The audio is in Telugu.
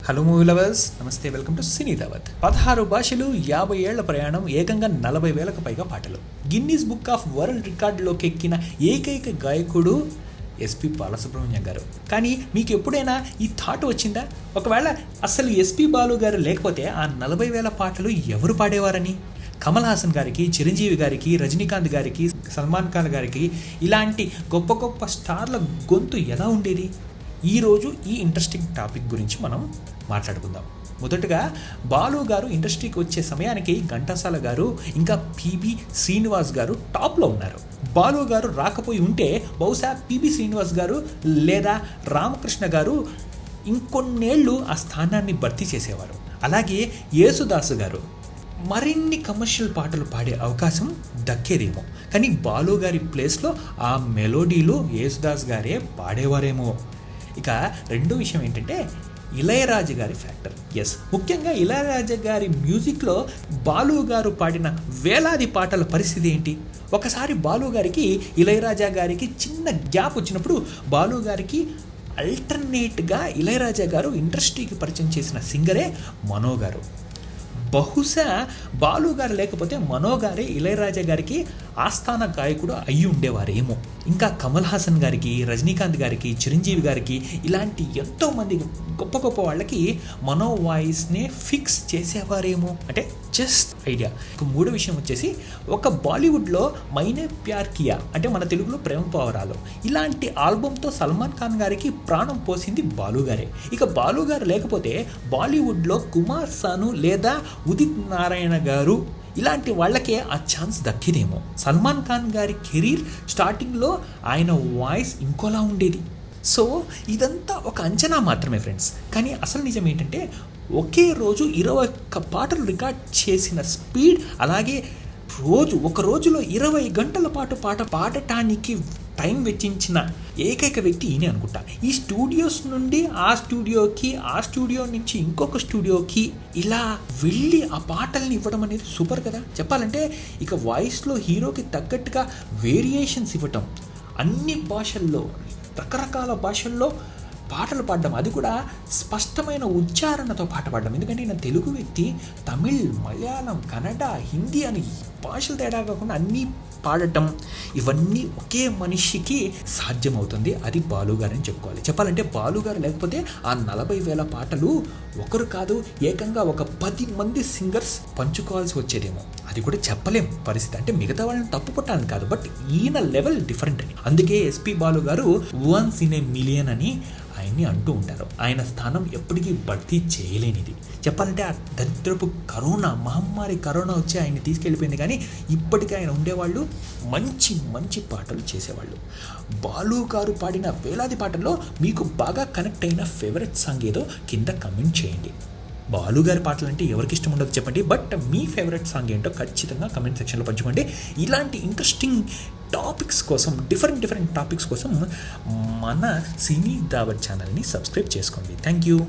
హలో మూవీ లవర్స్, నమస్తే. వెల్కమ్ టు సినీ దావత్. 16 భాషలు, 50 ఏళ్ల ప్రయాణం, ఏకంగా 40,000కు పైగా పాటలు. గిన్నీస్ బుక్ ఆఫ్ వరల్డ్ రికార్డులోకి ఎక్కిన ఏకైక గాయకుడు ఎస్పి బాలసుబ్రహ్మణ్యం గారు. కానీ మీకు ఎప్పుడైనా ఈ థాట్ వచ్చిందా, ఒకవేళ అసలు ఎస్పి బాలు గారు లేకపోతే ఆ 40,000 పాటలు ఎవరు పాడేవారని? కమల్ హాసన్ గారికి, చిరంజీవి గారికి, రజనీకాంత్ గారికి, సల్మాన్ ఖాన్ గారికి ఇలాంటి గొప్ప గొప్ప స్టార్ల గొంతు ఎలా ఉండేది? ఈరోజు ఈ ఇంట్రెస్టింగ్ టాపిక్ గురించి మనం మాట్లాడుకుందాం. మొదటగా బాలు గారు ఇండస్ట్రీకి వచ్చే సమయానికి ఘంటసాల గారు ఇంకా పిబి శ్రీనివాస్ గారు టాప్లో ఉన్నారు. బాలు గారు రాకపోయి ఉంటే బహుశా పిబి శ్రీనివాస్ గారు లేదా రామకృష్ణ గారు ఇంకొన్నేళ్ళు ఆ స్థానాన్ని భర్తీ చేసేవారు. అలాగే యేసుదాసు గారు మరిన్ని కమర్షియల్ పాటలు పాడే అవకాశం దక్కేదేమో. కానీ బాలు గారి ప్లేస్లో ఆ మెలోడీలు యేసుదాస్ గారే పాడేవారేమో. ఇక రెండో విషయం ఏంటంటే ఇళయరాజా గారి ఫ్యాక్టర్. ఎస్, ముఖ్యంగా ఇళయరాజా గారి మ్యూజిక్లో బాలు గారు పాడిన వేలాది పాటల పరిస్థితి ఏంటి? ఒకసారి బాలు గారికి ఇళయరాజా గారికి చిన్న గ్యాప్ వచ్చినప్పుడు బాలు గారికి అల్టర్నేట్గా ఇళయరాజా గారు ఇండస్ట్రీకి పరిచయం చేసిన సింగరే మనో గారు. బహుశా బాలు గారు లేకపోతే మనో గారే ఇళయరాజా గారికి ఆస్థాన గాయకుడు అయ్యి ఉండేవారేమో. ఇంకా కమల్ హాసన్ గారికి, రజనీకాంత్ గారికి, చిరంజీవి గారికి ఇలాంటి ఎంతోమంది గొప్ప గొప్ప వాళ్ళకి మనో వాయిస్నే ఫిక్స్ చేసేవారేమో. అంటే జస్ట్ ఐడియా. ఇక మూడో విషయం వచ్చేసి, ఒక బాలీవుడ్లో మైనే ప్యార్ కియా అంటే మన తెలుగులో ప్రేమ పావురాలు ఇలాంటి ఆల్బమ్తో సల్మాన్ ఖాన్ గారికి ప్రాణం పోసింది బాలు గారే. ఇక బాలు గారు లేకపోతే బాలీవుడ్లో కుమార్ సాను లేదా ఉదిత్ నారాయణ గారు ఇలాంటి వాళ్ళకే ఆ ఛాన్స్ దక్కిదేమో. సల్మాన్ ఖాన్ గారి కెరీర్ స్టార్టింగ్లో ఆయన వాయిస్ ఇంకోలా ఉండేది. సో ఇదంతా ఒక అంచనా మాత్రమే ఫ్రెండ్స్. కానీ అసలు నిజం ఏంటంటే ఒకే రోజు 21 పాటలు రికార్డ్ చేసిన స్పీడ్, అలాగే ఒక రోజులో 20 గంటల పాటు పాట పాడటానికి టైం వెచ్చించిన ఏకైక వ్యక్తి ఈయనే అనుకుంటా. ఈ స్టూడియోస్ నుండి ఆ స్టూడియోకి, ఆ స్టూడియో నుంచి ఇంకొక స్టూడియోకి ఇలా వెళ్ళి ఆ పాటల్ని ఇవ్వడం అనేది సూపర్ కదా. చెప్పాలంటే ఇక వాయిస్లో హీరోకి తగ్గట్టుగా వేరియేషన్స్ ఇవ్వటం, అన్ని భాషల్లో రకరకాల భాషల్లో పాటలు పాడడం, అది కూడా స్పష్టమైన ఉచ్చారణతో పాట పాడడం. ఎందుకంటే ఈయన తెలుగు వ్యక్తి, తమిళ్, మలయాళం, కన్నడ, హిందీ అని భాషలు తేడా కాకుండా అన్నీ పాడటం, ఇవన్నీ ఒకే మనిషికి సాధ్యమవుతుంది. అది బాలుగారు అని చెప్పుకోవాలి. చెప్పాలంటే బాలుగారు లేకపోతే ఆ 40,000 పాటలు ఒకరు కాదు, ఏకంగా ఒక 10 మంది సింగర్స్ పంచుకోవాల్సి వచ్చేదేమో. అది కూడా చెప్పలేం పరిస్థితి. అంటే మిగతా వాళ్ళని తప్పు పట్టాలని కాదు, బట్ ఈయన లెవెల్ డిఫరెంట్ అని. అందుకే ఎస్పి బాలు గారు వన్స్ ఇన్ ఏ మిలియన్ అని ఆయన్ని అంటూ ఉంటారు. ఆయన స్థానం ఎప్పటికీ భర్తీ చేయలేనిది. చెప్పాలంటే ఆ దరిద్రపు మహమ్మారి కరోనా వచ్చి ఆయన్ని తీసుకెళ్ళిపోయింది. కానీ ఇప్పటికీ ఆయన ఉండేవాళ్ళు, మంచి మంచి పాటలు చేసేవాళ్ళు. బాలు గారు పాడిన వేలాది పాటల్లో మీకు బాగా కనెక్ట్ అయిన ఫేవరెట్ సాంగ్ ఏదో కింద కమెంట్ చేయండి. బాలు గారి పాటలు అంటే ఎవరికి ఇష్టం ఉండదు చెప్పండి, బట్ మీ ఫేవరెట్ సాంగ్ ఏంటో ఖచ్చితంగా కమెంట్ సెక్షన్లో పంచుకోండి. ఇలాంటి ఇంట్రెస్టింగ్ టాపిక్స్ కోసం, డిఫరెంట్ టాపిక్స్ కోసం మన సినీ దావత్ ఛానల్ని సబ్స్క్రైబ్ చేసుకోండి. Thank you.